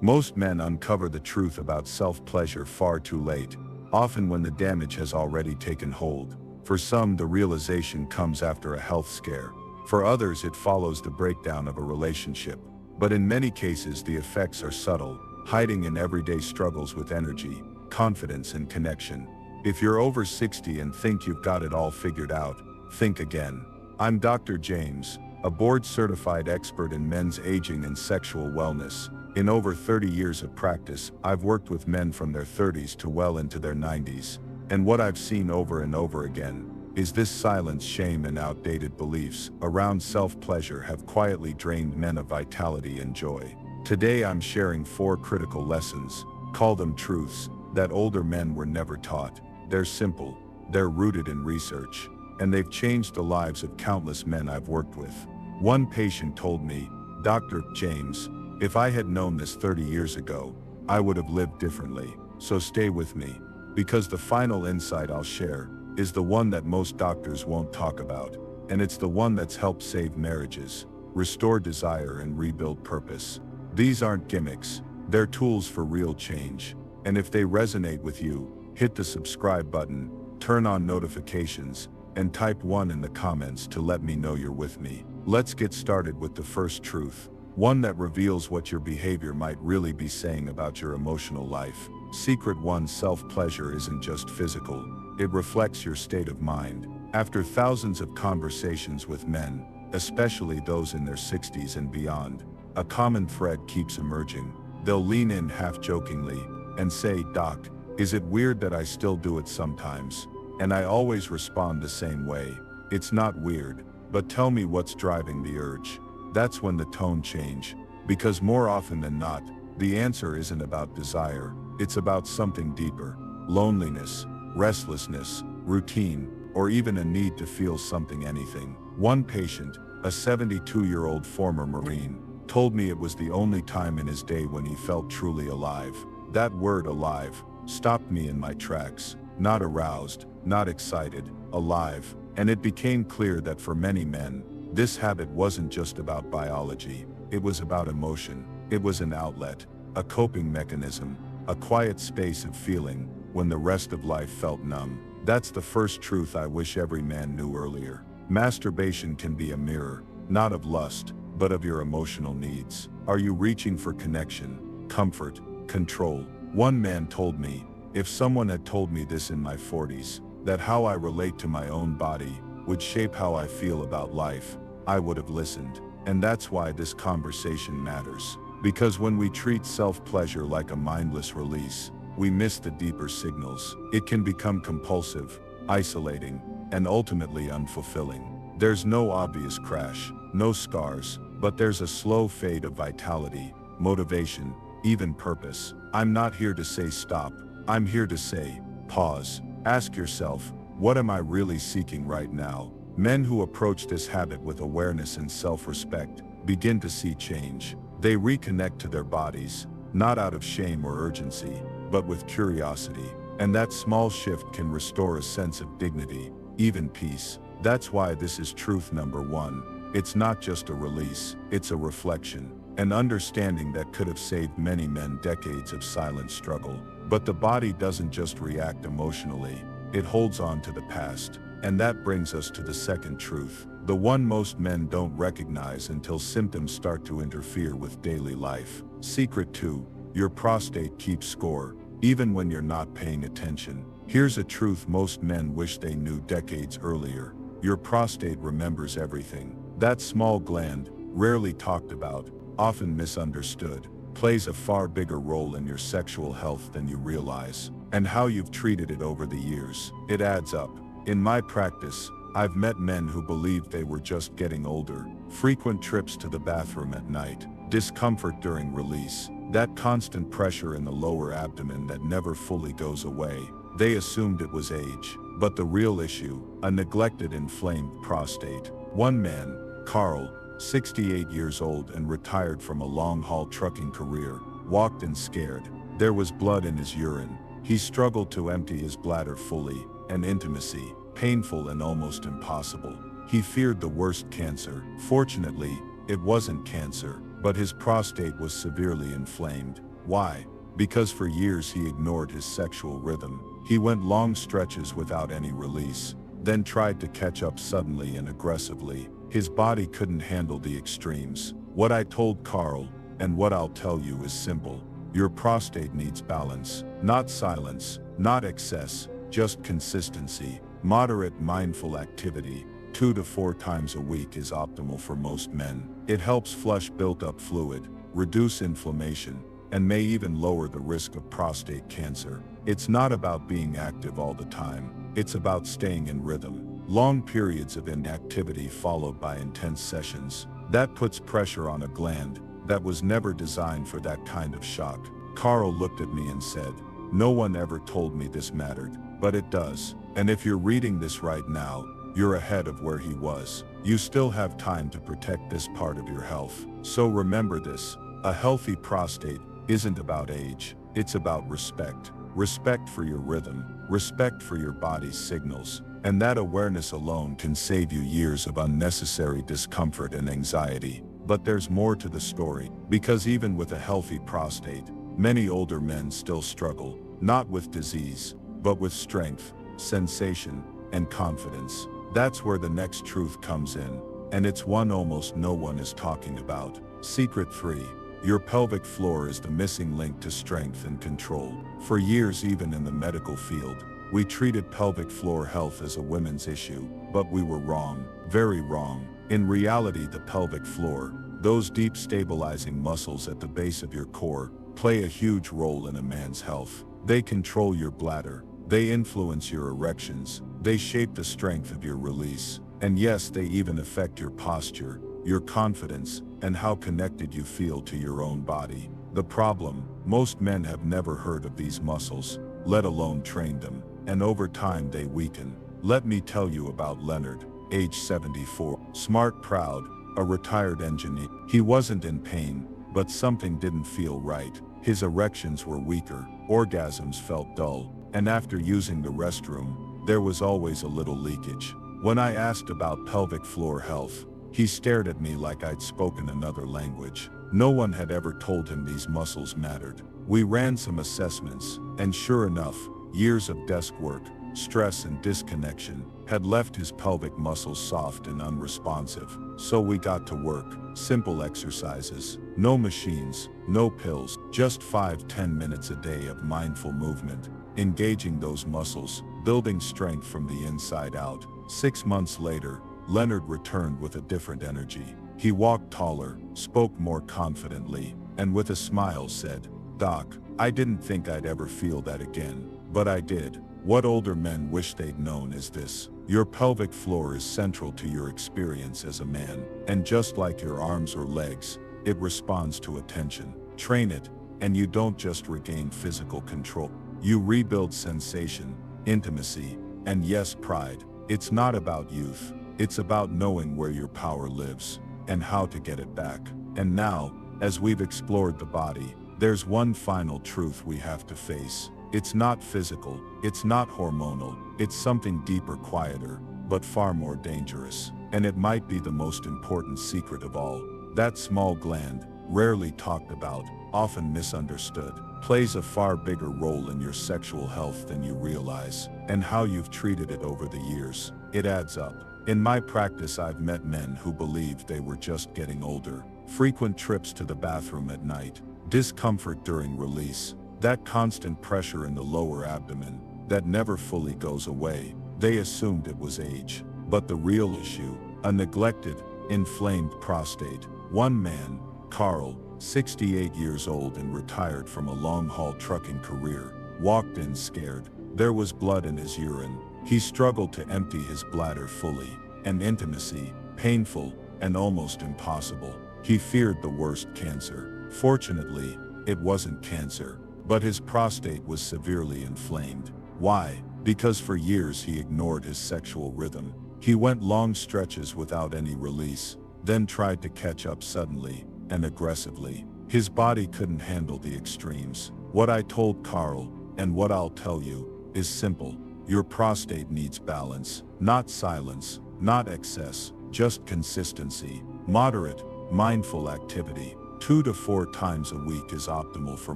Most men uncover the truth about self-pleasure far too late, often when the damage has already taken hold. For some, the realization comes after a health scare. For others, it follows the breakdown of a relationship. But in many cases, the effects are subtle, hiding in everyday struggles with energy, confidence, and connection. If you're over 60 and think you've got it all figured out, think again. I'm Dr. James, a board-certified expert in men's aging and sexual wellness. In over 30 years of practice, I've worked with men from their 30s to well into their 90s. And what I've seen over and over again is this silence, shame, and outdated beliefs around self-pleasure have quietly drained men of vitality and joy. Today I'm sharing 4 critical lessons, call them truths, that older men were never taught. They're simple, they're rooted in research, and they've changed the lives of countless men I've worked with. One patient told me, "Dr. James, if I had known this 30 years ago, I would have lived differently." So stay with me, because the final insight I'll share is the one that most doctors won't talk about, and it's the one that's helped save marriages, restore desire, and rebuild purpose. These aren't gimmicks, they're tools for real change. And if they resonate with you, hit the subscribe button, turn on notifications, and type 1 in the comments to let me know you're with me. Let's get started with the first truth, one that reveals what your behavior might really be saying about your emotional life. Secret 1: self-pleasure isn't just physical, it reflects your state of mind. After thousands of conversations with men, especially those in their 60s and beyond, a common thread keeps emerging. They'll lean in half-jokingly and say, "Doc, is it weird that I still do it sometimes?" And I always respond the same way: "It's not weird, but tell me what's driving the urge." That's when the tone changes, because more often than not, the answer isn't about desire, it's about something deeper: loneliness, restlessness, routine, or even a need to feel something, anything. One patient, a 72-year-old former Marine, told me it was the only time in his day when he felt truly alive. That word, alive, stopped me in my tracks. Not aroused, not excited, alive. And it became clear that for many men, this habit wasn't just about biology, it was about emotion. It was an outlet, a coping mechanism, a quiet space of feeling when the rest of life felt numb. That's the first truth I wish every man knew earlier. Masturbation can be a mirror, not of lust, but of your emotional needs. Are you reaching for connection, comfort, control? One man told me, "If someone had told me this in my 40s, that how I relate to my own body would shape how I feel about life, I would have listened." And that's why this conversation matters. Because when we treat self-pleasure like a mindless release, we miss the deeper signals. It can become compulsive, isolating, and ultimately unfulfilling. There's no obvious crash, no scars, but there's a slow fade of vitality, motivation, even purpose. I'm not here to say stop, I'm here to say, pause. Ask yourself, what am I really seeking right now? Men who approach this habit with awareness and self-respect begin to see change. They reconnect to their bodies, not out of shame or urgency, but with curiosity. And that small shift can restore a sense of dignity, even peace. That's why this is truth number 1. It's not just a release, it's a reflection. An understanding that could have saved many men decades of silent struggle. But the body doesn't just react emotionally, it holds on to the past. And that brings us to the second truth, the one most men don't recognize until symptoms start to interfere with daily life. Secret 2: your prostate keeps score, even when you're not paying attention. Here's a truth most men wish they knew decades earlier: your prostate remembers everything. That small gland, rarely talked about, often misunderstood, plays a far bigger role in your sexual health than you realize. And how you've treated it over the years, it adds up. In my practice, I've met men who believed they were just getting older. Frequent trips to the bathroom at night, discomfort during release, that constant pressure in the lower abdomen that never fully goes away. They assumed it was age, but the real issue, a neglected, inflamed prostate. One man, Carl, 68 years old and retired from a long-haul trucking career, walked in scared. There was blood in his urine. He struggled to empty his bladder fully, and intimacy, painful and almost impossible. He feared the worst: cancer. Fortunately, it wasn't cancer, but his prostate was severely inflamed. Why? Because for years he ignored his sexual rhythm. He went long stretches without any release, then tried to catch up suddenly and aggressively. His body couldn't handle the extremes. What I told Carl, and what I'll tell you, is simple. Your prostate needs balance, not silence, not excess, just consistency. Moderate mindful activity, 2 to 4 times a week, is optimal for most men. It helps flush built-up fluid, reduce inflammation, and may even lower the risk of prostate cancer. It's not about being active all the time. It's about staying in rhythm. Long periods of inactivity followed by intense sessions. That puts pressure on a gland that was never designed for that kind of shock. Carl looked at me and said, "No one ever told me this mattered, but it does. And if you're reading this right now, you're ahead of where he was. You still have time to protect this part of your health. So remember this, a healthy prostate isn't about age, it's about respect. Respect for your rhythm, respect for your body's signals, and that awareness alone can save you years of unnecessary discomfort and anxiety." But there's more to the story, because even with a healthy prostate, many older men still struggle, not with disease, but with strength, sensation, and confidence. That's where the next truth comes in, and it's one almost no one is talking about. Secret 3. Your pelvic floor is the missing link to strength and control. For years, even in the medical field, we treated pelvic floor health as a women's issue, but we were wrong, very wrong. In reality, the pelvic floor, those deep stabilizing muscles at the base of your core, play a huge role in a man's health. They control your bladder, they influence your erections, they shape the strength of your release, and yes, they even affect your posture, your confidence, and how connected you feel to your own body. The problem, most men have never heard of these muscles, let alone trained them, and over time they weaken. Let me tell you about Leonard, age 74, smart, proud, a retired engineer. He wasn't in pain, but something didn't feel right. His erections were weaker, orgasms felt dull, and after using the restroom, there was always a little leakage. When I asked about pelvic floor health, he stared at me like I'd spoken another language. No one had ever told him these muscles mattered. We ran some assessments, and sure enough, years of desk work, stress and disconnection had left his pelvic muscles soft and unresponsive. So we got to work. Simple exercises, no machines, no pills, just 5-10 minutes a day of mindful movement, engaging those muscles, building strength from the inside out. 6 months later, Leonard returned with a different energy. He walked taller, spoke more confidently, and with a smile said, "Doc, I didn't think I'd ever feel that again, but I did." What older men wish they'd known is this: your pelvic floor is central to your experience as a man, and just like your arms or legs, it responds to attention. Train it, and you don't just regain physical control. You rebuild sensation, intimacy, and yes, pride. It's not about youth, it's about knowing where your power lives, and how to get it back. And now, as we've explored the body, there's one final truth we have to face. It's not physical, it's not hormonal, it's something deeper, quieter, but far more dangerous. And it might be the most important secret of all. That small gland, rarely talked about, often misunderstood, plays a far bigger role in your sexual health than you realize, and how you've treated it over the years. It adds up. In my practice, I've met men who believed they were just getting older. Frequent trips to the bathroom at night, discomfort during release, that constant pressure in the lower abdomen that never fully goes away. They assumed it was age. But the real issue, a neglected, inflamed prostate. One man, Carl, 68 years old and retired from a long-haul trucking career, walked in scared. There was blood in his urine. He struggled to empty his bladder fully, and intimacy, painful and almost impossible. He feared the worst, cancer. Fortunately, it wasn't cancer, but his prostate was severely inflamed. Why? Because for years he ignored his sexual rhythm. He went long stretches without any release, then tried to catch up suddenly and aggressively. His body couldn't handle the extremes. What I told Carl, and what I'll tell you, is simple. Your prostate needs balance, not silence, not excess, just consistency, moderate, mindful activity, 2 to 4 times a week is optimal for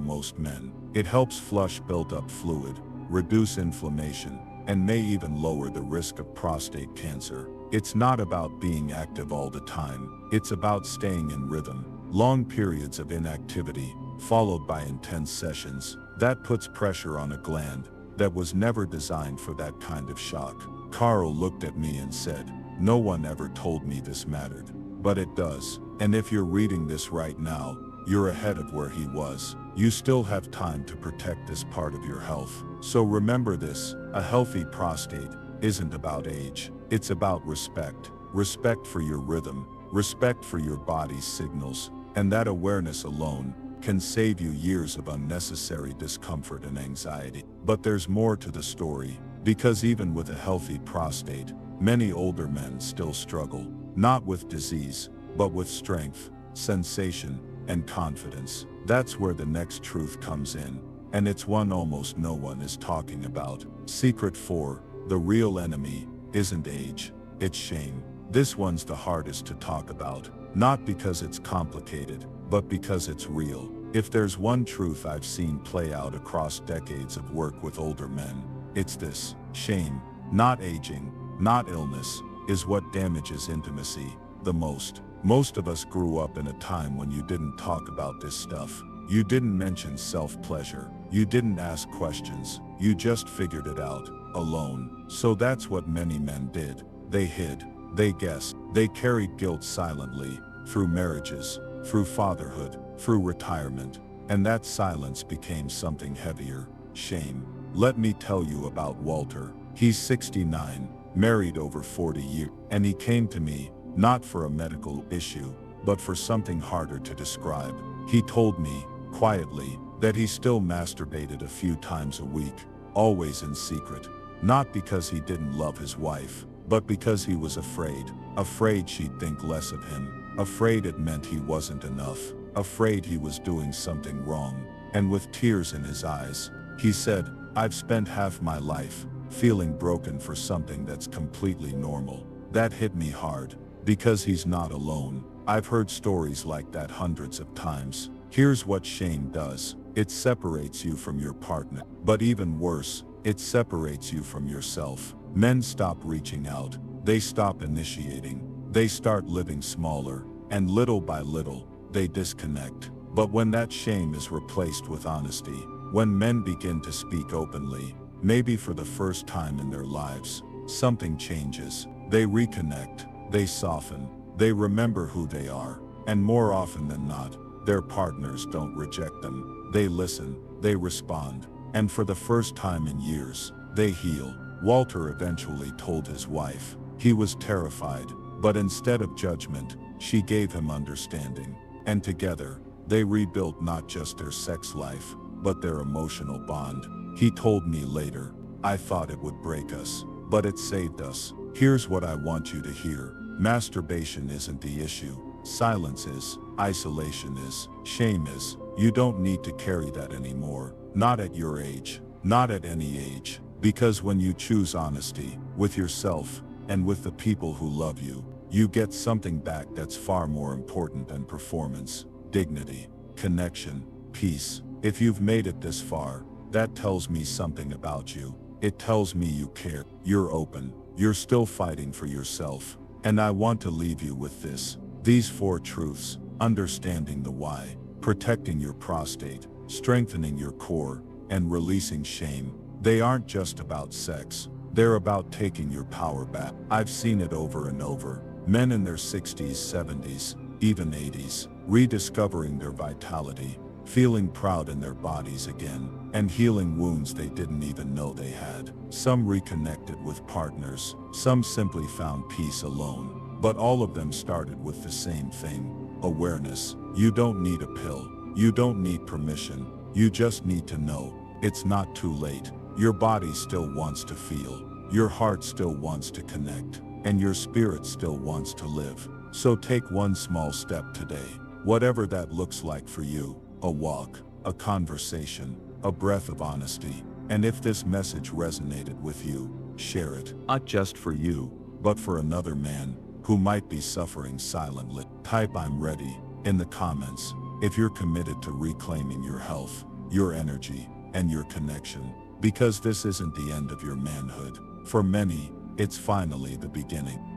most men. It helps flush built-up fluid, reduce inflammation, and may even lower the risk of prostate cancer. It's not about being active all the time. It's about staying in rhythm. Long periods of inactivity, followed by intense sessions, that puts pressure on a gland that was never designed for that kind of shock. Carl looked at me and said, "No one ever told me this mattered. But it does. And if you're reading this right now, you're ahead of where he was. You still have time to protect this part of your health. So remember this, a healthy prostate isn't about age. It's about respect. Respect for your rhythm, respect for your body's signals, and that awareness alone can save you years of unnecessary discomfort and anxiety." But there's more to the story, because even with a healthy prostate, many older men still struggle, not with disease, but with strength, sensation, and confidence. That's where the next truth comes in, and it's one almost no one is talking about. Secret 4, the real enemy isn't age, it's shame. This one's the hardest to talk about, not because it's complicated, but because it's real. If there's one truth I've seen play out across decades of work with older men, it's this: shame, not aging, not illness, is what damages intimacy the most. Most of us grew up in a time when you didn't talk about this stuff. You didn't mention self-pleasure. You didn't ask questions. You just figured it out, alone. So that's what many men did. They hid. They guessed. They carried guilt silently, through marriages, through fatherhood, through retirement. And that silence became something heavier: shame. Let me tell you about Walter. He's 69, married over 40 years, and he came to me, not for a medical issue, but for something harder to describe. He told me, quietly, that he still masturbated a few times a week, always in secret. Not because he didn't love his wife, but because he was afraid. Afraid she'd think less of him. Afraid it meant he wasn't enough. Afraid he was doing something wrong. And with tears in his eyes, he said, "I've spent half my life feeling broken for something that's completely normal." That hit me hard, because he's not alone. I've heard stories like that hundreds of times. Here's what shame does: it separates you from your partner. But even worse, it separates you from yourself. Men stop reaching out. They stop initiating. They start living smaller, and little by little, they disconnect. But when that shame is replaced with honesty, when men begin to speak openly, maybe for the first time in their lives, something changes. They reconnect. They soften. They remember who they are. And more often than not, their partners don't reject them. They listen. They respond. And for the first time in years, they heal. Walter eventually told his wife. He was terrified. But instead of judgment, she gave him understanding. And together, they rebuilt not just their sex life, but their emotional bond. He told me later, "I thought it would break us, but it saved us." Here's what I want you to hear. Masturbation isn't the issue. Silence is. Isolation is. Shame is. You don't need to carry that anymore. Not at your age. Not at any age. Because when you choose honesty, with yourself, and with the people who love you, you get something back that's far more important than performance: dignity, connection, peace. If you've made it this far, that tells me something about you. It tells me you care. You're open. You're still fighting for yourself. And I want to leave you with this. These 4 truths: understanding the why, protecting your prostate, strengthening your core, and releasing shame. They aren't just about sex. They're about taking your power back. I've seen it over and over. Men in their 60s, 70s, even 80s, rediscovering their vitality, feeling proud in their bodies again, and healing wounds they didn't even know they had. Some reconnected with partners, some simply found peace alone. But all of them started with the same thing: awareness. You don't need a pill. You don't need permission. You just need to know. It's not too late. Your body still wants to feel. Your heart still wants to connect. And your spirit still wants to live. So take one small step today. Whatever that looks like for you: a walk, a conversation, a breath of honesty. And if this message resonated with you, share it. Not just for you, but for another man who might be suffering silently. Type "I'm ready" in the comments. if you're committed to reclaiming your health, your energy, and your connection, because this isn't the end of your manhood. For many, it's finally the beginning.